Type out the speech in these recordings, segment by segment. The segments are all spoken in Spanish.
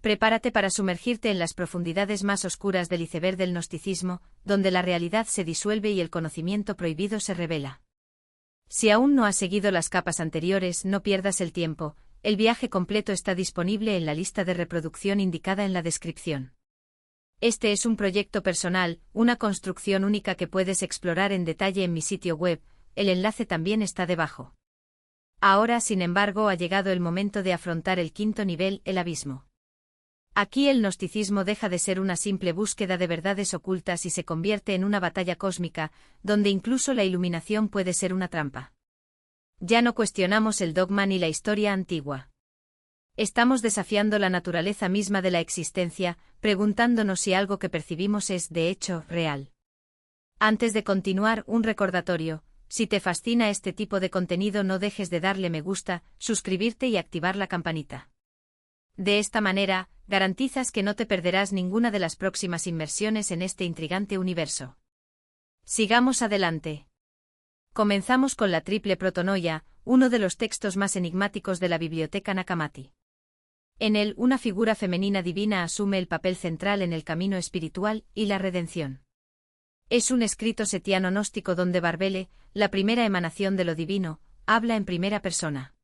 Prepárate para sumergirte en las profundidades más oscuras del iceberg del gnosticismo, donde la realidad se disuelve y el conocimiento prohibido se revela. Si aún no has seguido las capas anteriores, no pierdas el tiempo, el viaje completo está disponible en la lista de reproducción indicada en la descripción. Este es un proyecto personal, una construcción única que puedes explorar en detalle en mi sitio web, el enlace también está debajo. Ahora, sin embargo, ha llegado el momento de afrontar el quinto nivel, el abismo. Aquí el gnosticismo deja de ser una simple búsqueda de verdades ocultas y se convierte en una batalla cósmica, donde incluso la iluminación puede ser una trampa. Ya no cuestionamos el dogma ni la historia antigua. Estamos desafiando la naturaleza misma de la existencia, preguntándonos si algo que percibimos es, de hecho, real. Antes de continuar, un recordatorio: si te fascina este tipo de contenido, no dejes de darle me gusta, suscribirte y activar la campanita. De esta manera, garantizas que no te perderás ninguna de las próximas inmersiones en este intrigante universo. Sigamos adelante. Comenzamos con la triple protonoia, uno de los textos más enigmáticos de la biblioteca Nag Hammadi. En él, una figura femenina divina asume el papel central en el camino espiritual y la redención. Es un escrito setiano gnóstico donde Barbele, la primera emanación de lo divino, habla en primera persona.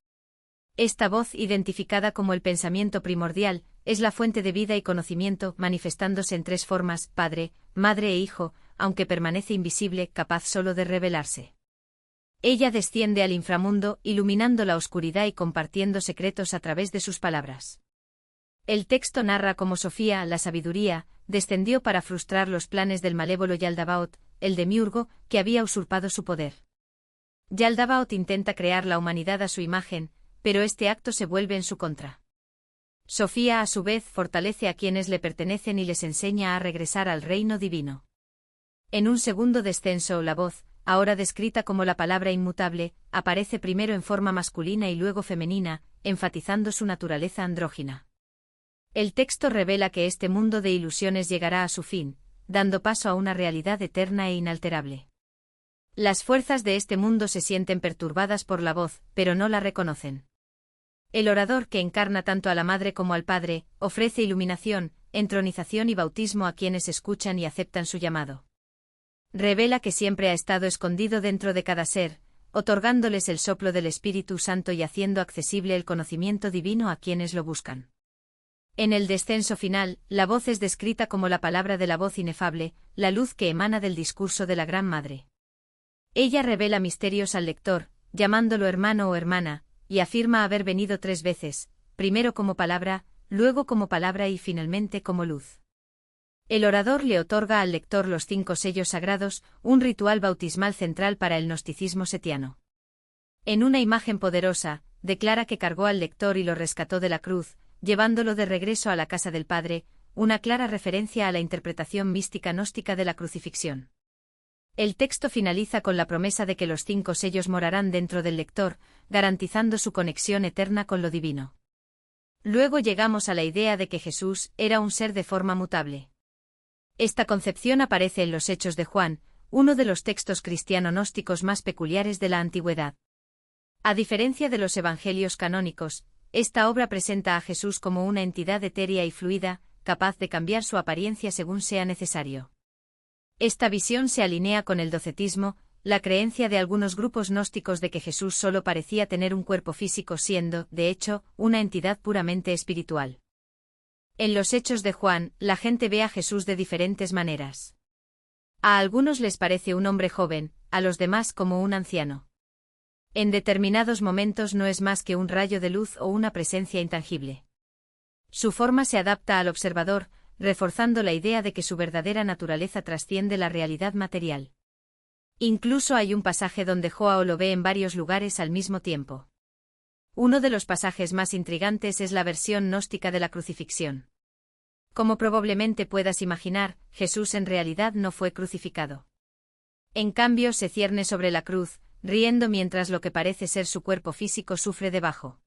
Esta voz, identificada como el pensamiento primordial, es la fuente de vida y conocimiento, manifestándose en tres formas: Padre, Madre e Hijo, aunque permanece invisible, capaz solo de revelarse. Ella desciende al inframundo, iluminando la oscuridad y compartiendo secretos a través de sus palabras. El texto narra cómo Sofía, la sabiduría, descendió para frustrar los planes del malévolo Yaldabaoth, el demiurgo, que había usurpado su poder. Yaldabaoth intenta crear la humanidad a su imagen, pero este acto se vuelve en su contra. Sofía, a su vez, fortalece a quienes le pertenecen y les enseña a regresar al reino divino. En un segundo descenso, la voz, ahora descrita como la palabra inmutable, aparece primero en forma masculina y luego femenina, enfatizando su naturaleza andrógina. El texto revela que este mundo de ilusiones llegará a su fin, dando paso a una realidad eterna e inalterable. Las fuerzas de este mundo se sienten perturbadas por la voz, pero no la reconocen. El orador, que encarna tanto a la madre como al padre, ofrece iluminación, entronización y bautismo a quienes escuchan y aceptan su llamado. Revela que siempre ha estado escondido dentro de cada ser, otorgándoles el soplo del Espíritu Santo y haciendo accesible el conocimiento divino a quienes lo buscan. En el descenso final, la voz es descrita como la palabra de la voz inefable, la luz que emana del discurso de la Gran Madre. Ella revela misterios al lector, llamándolo hermano o hermana, y afirma haber venido 3 veces, primero como palabra, luego como palabra y finalmente como luz. El orador le otorga al lector los 5 sellos sagrados, un ritual bautismal central para el gnosticismo setiano. En una imagen poderosa, declara que cargó al lector y lo rescató de la cruz, llevándolo de regreso a la casa del Padre, una clara referencia a la interpretación mística gnóstica de la crucifixión. El texto finaliza con la promesa de que los 5 sellos morarán dentro del lector, garantizando su conexión eterna con lo divino. Luego llegamos a la idea de que Jesús era un ser de forma mutable. Esta concepción aparece en los Hechos de Juan, uno de los textos cristiano-gnósticos más peculiares de la antigüedad. A diferencia de los evangelios canónicos, esta obra presenta a Jesús como una entidad etérea y fluida, capaz de cambiar su apariencia según sea necesario. Esta visión se alinea con el docetismo, la creencia de algunos grupos gnósticos de que Jesús solo parecía tener un cuerpo físico siendo, de hecho, una entidad puramente espiritual. En los Hechos de Juan, la gente ve a Jesús de diferentes maneras. A algunos les parece un hombre joven, a los demás como un anciano. En determinados momentos no es más que un rayo de luz o una presencia intangible. Su forma se adapta al observador, reforzando la idea de que su verdadera naturaleza trasciende la realidad material. Incluso hay un pasaje donde Joao lo ve en varios lugares al mismo tiempo. Uno de los pasajes más intrigantes es la versión gnóstica de la crucifixión. Como probablemente puedas imaginar, Jesús en realidad no fue crucificado. En cambio, se cierne sobre la cruz, riendo mientras lo que parece ser su cuerpo físico sufre debajo.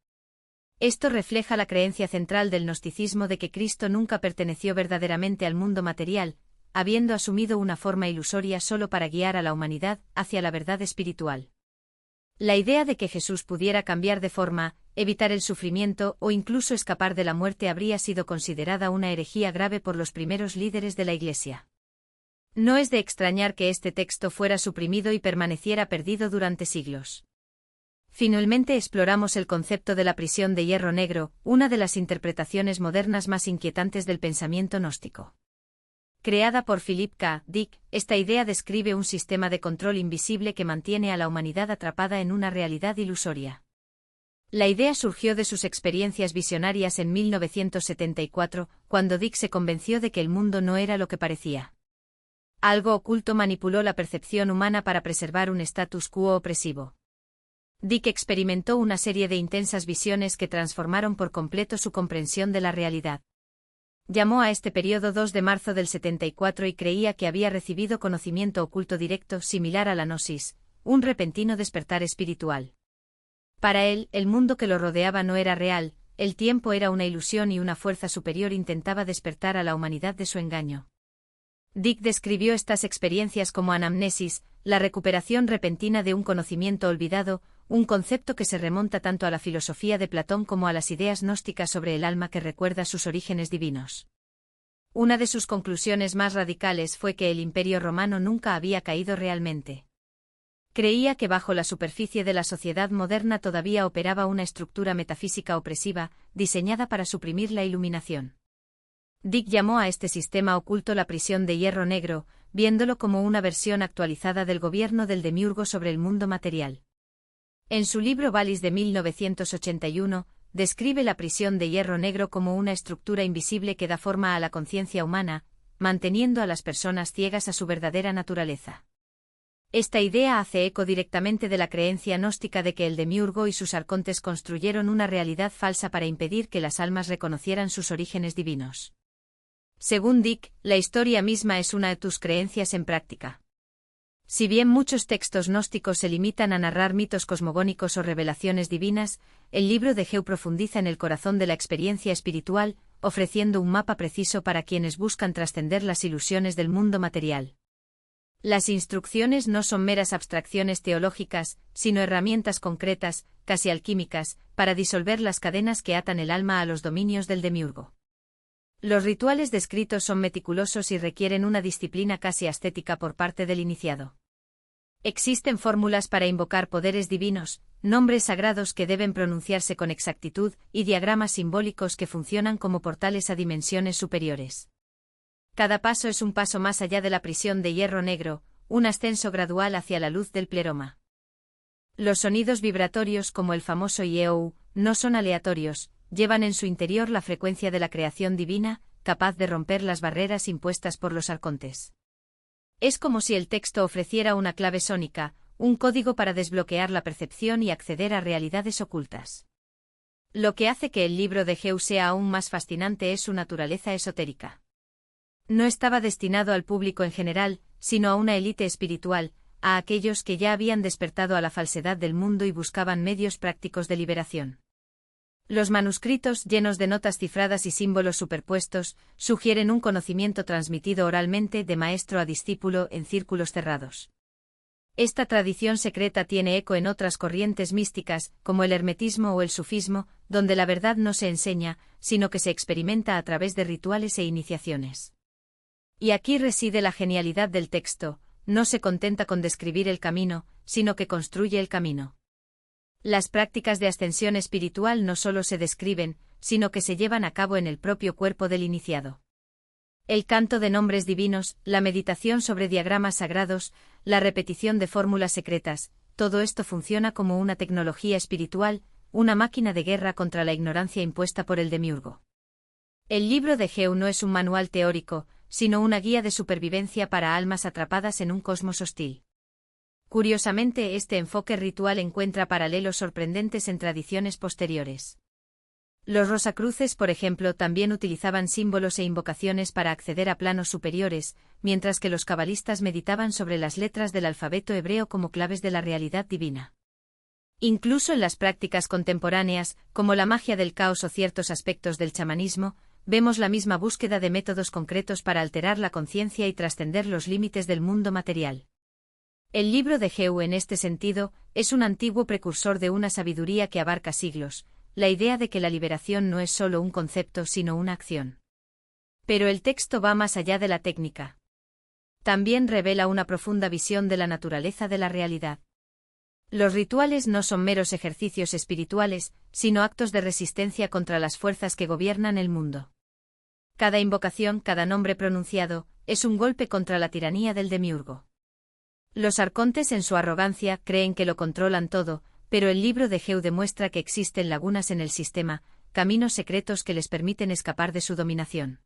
Esto refleja la creencia central del gnosticismo de que Cristo nunca perteneció verdaderamente al mundo material, habiendo asumido una forma ilusoria solo para guiar a la humanidad hacia la verdad espiritual. La idea de que Jesús pudiera cambiar de forma, evitar el sufrimiento o incluso escapar de la muerte habría sido considerada una herejía grave por los primeros líderes de la Iglesia. No es de extrañar que este texto fuera suprimido y permaneciera perdido durante siglos. Finalmente exploramos el concepto de la prisión de hierro negro, una de las interpretaciones modernas más inquietantes del pensamiento gnóstico. Creada por Philip K. Dick, esta idea describe un sistema de control invisible que mantiene a la humanidad atrapada en una realidad ilusoria. La idea surgió de sus experiencias visionarias en 1974, cuando Dick se convenció de que el mundo no era lo que parecía. Algo oculto manipuló la percepción humana para preservar un status quo opresivo. Dick experimentó una serie de intensas visiones que transformaron por completo su comprensión de la realidad. Llamó a este periodo 2 de marzo del 74 y creía que había recibido conocimiento oculto directo similar a la gnosis, un repentino despertar espiritual. Para él, el mundo que lo rodeaba no era real, el tiempo era una ilusión y una fuerza superior intentaba despertar a la humanidad de su engaño. Dick describió estas experiencias como anamnesis, la recuperación repentina de un conocimiento olvidado, un concepto que se remonta tanto a la filosofía de Platón como a las ideas gnósticas sobre el alma que recuerda sus orígenes divinos. Una de sus conclusiones más radicales fue que el Imperio Romano nunca había caído realmente. Creía que bajo la superficie de la sociedad moderna todavía operaba una estructura metafísica opresiva, diseñada para suprimir la iluminación. Dick llamó a este sistema oculto la prisión de hierro negro, viéndolo como una versión actualizada del gobierno del demiurgo sobre el mundo material. En su libro Valis de 1981, describe la prisión de hierro negro como una estructura invisible que da forma a la conciencia humana, manteniendo a las personas ciegas a su verdadera naturaleza. Esta idea hace eco directamente de la creencia gnóstica de que el demiurgo y sus arcontes construyeron una realidad falsa para impedir que las almas reconocieran sus orígenes divinos. Según Dick, la historia misma es una de tus creencias en práctica. Si bien muchos textos gnósticos se limitan a narrar mitos cosmogónicos o revelaciones divinas, el libro de Geu profundiza en el corazón de la experiencia espiritual, ofreciendo un mapa preciso para quienes buscan trascender las ilusiones del mundo material. Las instrucciones no son meras abstracciones teológicas, sino herramientas concretas, casi alquímicas, para disolver las cadenas que atan el alma a los dominios del demiurgo. Los rituales descritos son meticulosos y requieren una disciplina casi ascética por parte del iniciado. Existen fórmulas para invocar poderes divinos, nombres sagrados que deben pronunciarse con exactitud y diagramas simbólicos que funcionan como portales a dimensiones superiores. Cada paso es un paso más allá de la prisión de hierro negro, un ascenso gradual hacia la luz del pleroma. Los sonidos vibratorios como el famoso IEOU no son aleatorios, llevan en su interior la frecuencia de la creación divina, capaz de romper las barreras impuestas por los arcontes. Es como si el texto ofreciera una clave sónica, un código para desbloquear la percepción y acceder a realidades ocultas. Lo que hace que el libro de Geu sea aún más fascinante es su naturaleza esotérica. No estaba destinado al público en general, sino a una élite espiritual, a aquellos que ya habían despertado a la falsedad del mundo y buscaban medios prácticos de liberación. Los manuscritos, llenos de notas cifradas y símbolos superpuestos, sugieren un conocimiento transmitido oralmente de maestro a discípulo en círculos cerrados. Esta tradición secreta tiene eco en otras corrientes místicas, como el hermetismo o el sufismo, donde la verdad no se enseña, sino que se experimenta a través de rituales e iniciaciones. Y aquí reside la genialidad del texto, no se contenta con describir el camino, sino que construye el camino. Las prácticas de ascensión espiritual no solo se describen, sino que se llevan a cabo en el propio cuerpo del iniciado. El canto de nombres divinos, la meditación sobre diagramas sagrados, la repetición de fórmulas secretas, todo esto funciona como una tecnología espiritual, una máquina de guerra contra la ignorancia impuesta por el demiurgo. El libro de Geu no es un manual teórico, sino una guía de supervivencia para almas atrapadas en un cosmos hostil. Curiosamente, este enfoque ritual encuentra paralelos sorprendentes en tradiciones posteriores. Los Rosacruces, por ejemplo, también utilizaban símbolos e invocaciones para acceder a planos superiores, mientras que los cabalistas meditaban sobre las letras del alfabeto hebreo como claves de la realidad divina. Incluso en las prácticas contemporáneas, como la magia del caos o ciertos aspectos del chamanismo, vemos la misma búsqueda de métodos concretos para alterar la conciencia y trascender los límites del mundo material. El libro de Geu, en este sentido, es un antiguo precursor de una sabiduría que abarca siglos, la idea de que la liberación no es solo un concepto sino una acción. Pero el texto va más allá de la técnica. También revela una profunda visión de la naturaleza de la realidad. Los rituales no son meros ejercicios espirituales, sino actos de resistencia contra las fuerzas que gobiernan el mundo. Cada invocación, cada nombre pronunciado, es un golpe contra la tiranía del demiurgo. Los arcontes en su arrogancia creen que lo controlan todo, pero el libro de Geu demuestra que existen lagunas en el sistema, caminos secretos que les permiten escapar de su dominación.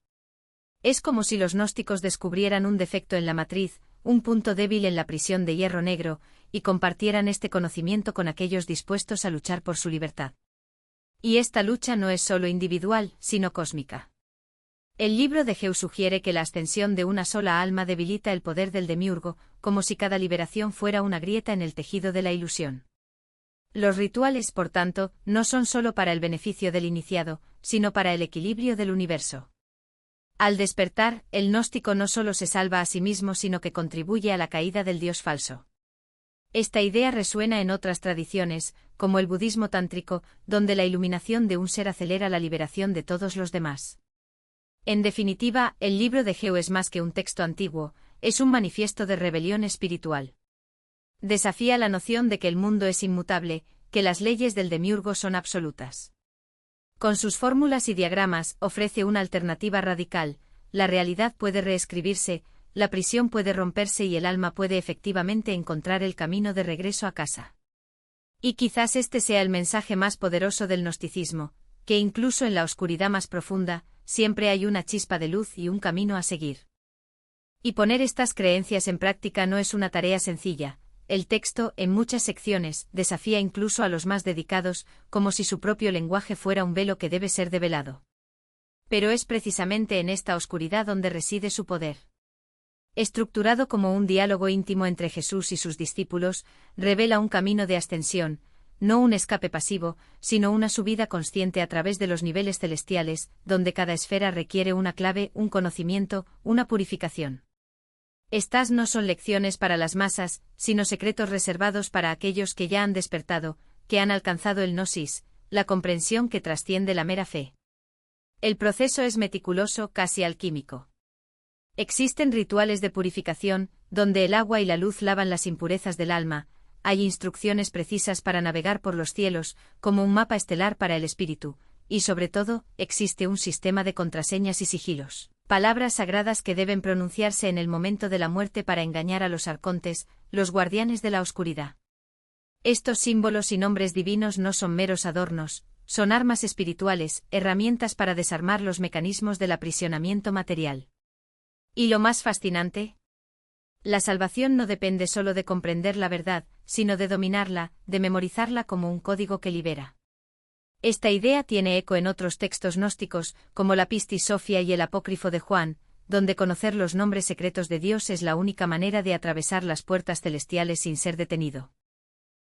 Es como si los gnósticos descubrieran un defecto en la matriz, un punto débil en la prisión de hierro negro, y compartieran este conocimiento con aquellos dispuestos a luchar por su libertad. Y esta lucha no es solo individual, sino cósmica. El libro de Geu sugiere que la ascensión de una sola alma debilita el poder del demiurgo, como si cada liberación fuera una grieta en el tejido de la ilusión. Los rituales, por tanto, no son solo para el beneficio del iniciado, sino para el equilibrio del universo. Al despertar, el gnóstico no solo se salva a sí mismo sino que contribuye a la caída del dios falso. Esta idea resuena en otras tradiciones, como el budismo tántrico, donde la iluminación de un ser acelera la liberación de todos los demás. En definitiva, el libro de Geu es más que un texto antiguo, es un manifiesto de rebelión espiritual. Desafía la noción de que el mundo es inmutable, que las leyes del demiurgo son absolutas. Con sus fórmulas y diagramas, ofrece una alternativa radical: la realidad puede reescribirse, la prisión puede romperse y el alma puede efectivamente encontrar el camino de regreso a casa. Y quizás este sea el mensaje más poderoso del gnosticismo, que incluso en la oscuridad más profunda, siempre hay una chispa de luz y un camino a seguir. Y poner estas creencias en práctica no es una tarea sencilla. El texto, en muchas secciones, desafía incluso a los más dedicados, como si su propio lenguaje fuera un velo que debe ser develado. Pero es precisamente en esta oscuridad donde reside su poder. Estructurado como un diálogo íntimo entre Jesús y sus discípulos, revela un camino de ascensión, no un escape pasivo, sino una subida consciente a través de los niveles celestiales, donde cada esfera requiere una clave, un conocimiento, una purificación. Estas no son lecciones para las masas, sino secretos reservados para aquellos que ya han despertado, que han alcanzado el gnosis, la comprensión que trasciende la mera fe. El proceso es meticuloso, casi alquímico. Existen rituales de purificación, donde el agua y la luz lavan las impurezas del alma. Hay instrucciones precisas para navegar por los cielos, como un mapa estelar para el espíritu, y sobre todo, existe un sistema de contraseñas y sigilos, palabras sagradas que deben pronunciarse en el momento de la muerte para engañar a los arcontes, los guardianes de la oscuridad. Estos símbolos y nombres divinos no son meros adornos, son armas espirituales, herramientas para desarmar los mecanismos del aprisionamiento material. ¿Y lo más fascinante? La salvación no depende solo de comprender la verdad, sino de dominarla, de memorizarla como un código que libera. Esta idea tiene eco en otros textos gnósticos, como la Pistis Sophia y el Apócrifo de Juan, donde conocer los nombres secretos de Dios es la única manera de atravesar las puertas celestiales sin ser detenido.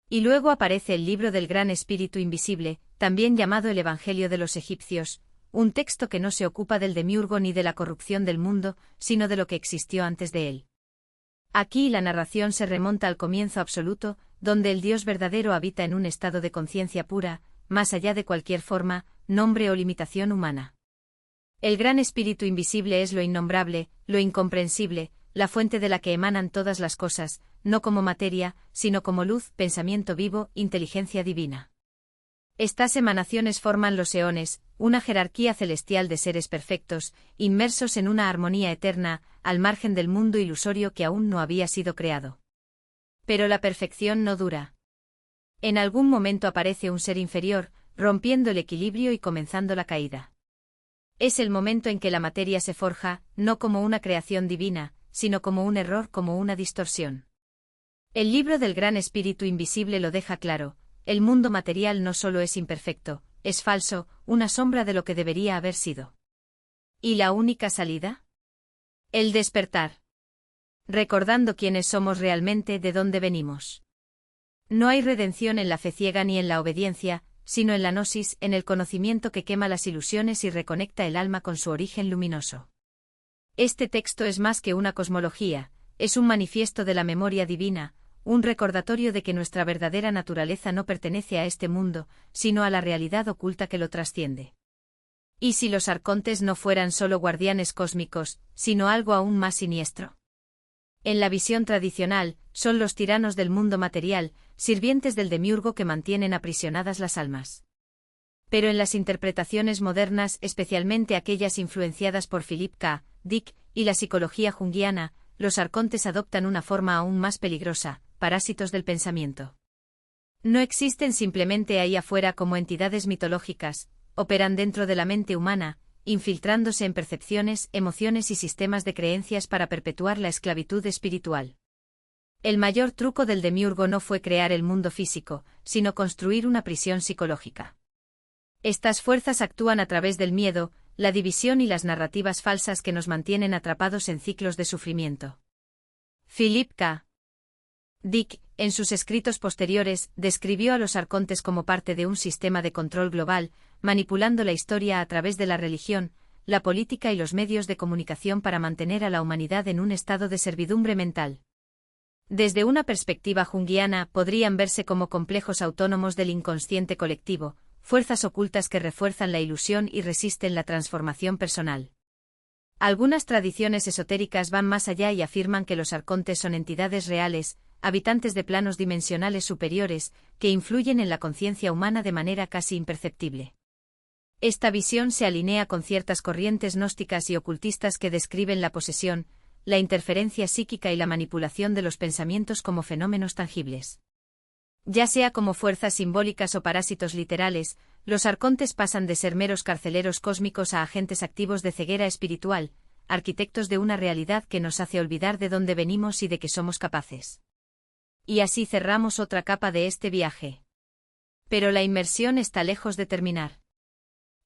Y luego aparece el libro del Gran Espíritu Invisible, también llamado el Evangelio de los Egipcios, un texto que no se ocupa del demiurgo ni de la corrupción del mundo, sino de lo que existió antes de él. Aquí la narración se remonta al comienzo absoluto, donde el Dios verdadero habita en un estado de conciencia pura, más allá de cualquier forma, nombre o limitación humana. El Gran Espíritu Invisible es lo innombrable, lo incomprensible, la fuente de la que emanan todas las cosas, no como materia, sino como luz, pensamiento vivo, inteligencia divina. Estas emanaciones forman los eones, una jerarquía celestial de seres perfectos, inmersos en una armonía eterna, al margen del mundo ilusorio que aún no había sido creado. Pero la perfección no dura. En algún momento aparece un ser inferior, rompiendo el equilibrio y comenzando la caída. Es el momento en que la materia se forja, no como una creación divina, sino como un error, como una distorsión. El libro del Gran Espíritu Invisible lo deja claro: el mundo material no solo es imperfecto, es falso, una sombra de lo que debería haber sido. ¿Y la única salida? El despertar. Recordando quiénes somos realmente, de dónde venimos. No hay redención en la fe ciega ni en la obediencia, sino en la gnosis, en el conocimiento que quema las ilusiones y reconecta el alma con su origen luminoso. Este texto es más que una cosmología, es un manifiesto de la memoria divina, un recordatorio de que nuestra verdadera naturaleza no pertenece a este mundo, sino a la realidad oculta que lo trasciende. ¿Y si los arcontes no fueran solo guardianes cósmicos, sino algo aún más siniestro? En la visión tradicional, son los tiranos del mundo material, sirvientes del demiurgo que mantienen aprisionadas las almas. Pero en las interpretaciones modernas, especialmente aquellas influenciadas por Philip K. Dick y la psicología junguiana, los arcontes adoptan una forma aún más peligrosa: parásitos del pensamiento. No existen simplemente ahí afuera como entidades mitológicas, operan dentro de la mente humana, infiltrándose en percepciones, emociones y sistemas de creencias para perpetuar la esclavitud espiritual. El mayor truco del demiurgo no fue crear el mundo físico, sino construir una prisión psicológica. Estas fuerzas actúan a través del miedo, la división y las narrativas falsas que nos mantienen atrapados en ciclos de sufrimiento. Philip K. Dick, en sus escritos posteriores, describió a los arcontes como parte de un sistema de control global, manipulando la historia a través de la religión, la política y los medios de comunicación para mantener a la humanidad en un estado de servidumbre mental. Desde una perspectiva junguiana, podrían verse como complejos autónomos del inconsciente colectivo, fuerzas ocultas que refuerzan la ilusión y resisten la transformación personal. Algunas tradiciones esotéricas van más allá y afirman que los arcontes son entidades reales, habitantes de planos dimensionales superiores, que influyen en la conciencia humana de manera casi imperceptible. Esta visión se alinea con ciertas corrientes gnósticas y ocultistas que describen la posesión, la interferencia psíquica y la manipulación de los pensamientos como fenómenos tangibles. Ya sea como fuerzas simbólicas o parásitos literales, los arcontes pasan de ser meros carceleros cósmicos a agentes activos de ceguera espiritual, arquitectos de una realidad que nos hace olvidar de dónde venimos y de qué somos capaces. Y así cerramos otra capa de este viaje. Pero la inmersión está lejos de terminar.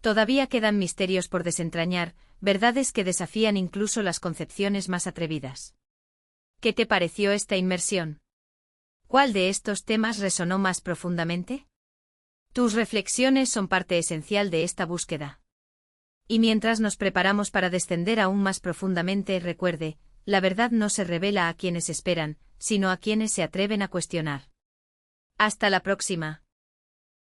Todavía quedan misterios por desentrañar, verdades que desafían incluso las concepciones más atrevidas. ¿Qué te pareció esta inmersión? ¿Cuál de estos temas resonó más profundamente? Tus reflexiones son parte esencial de esta búsqueda. Y mientras nos preparamos para descender aún más profundamente, recuerde, la verdad no se revela a quienes esperan, sino a quienes se atreven a cuestionar. Hasta la próxima.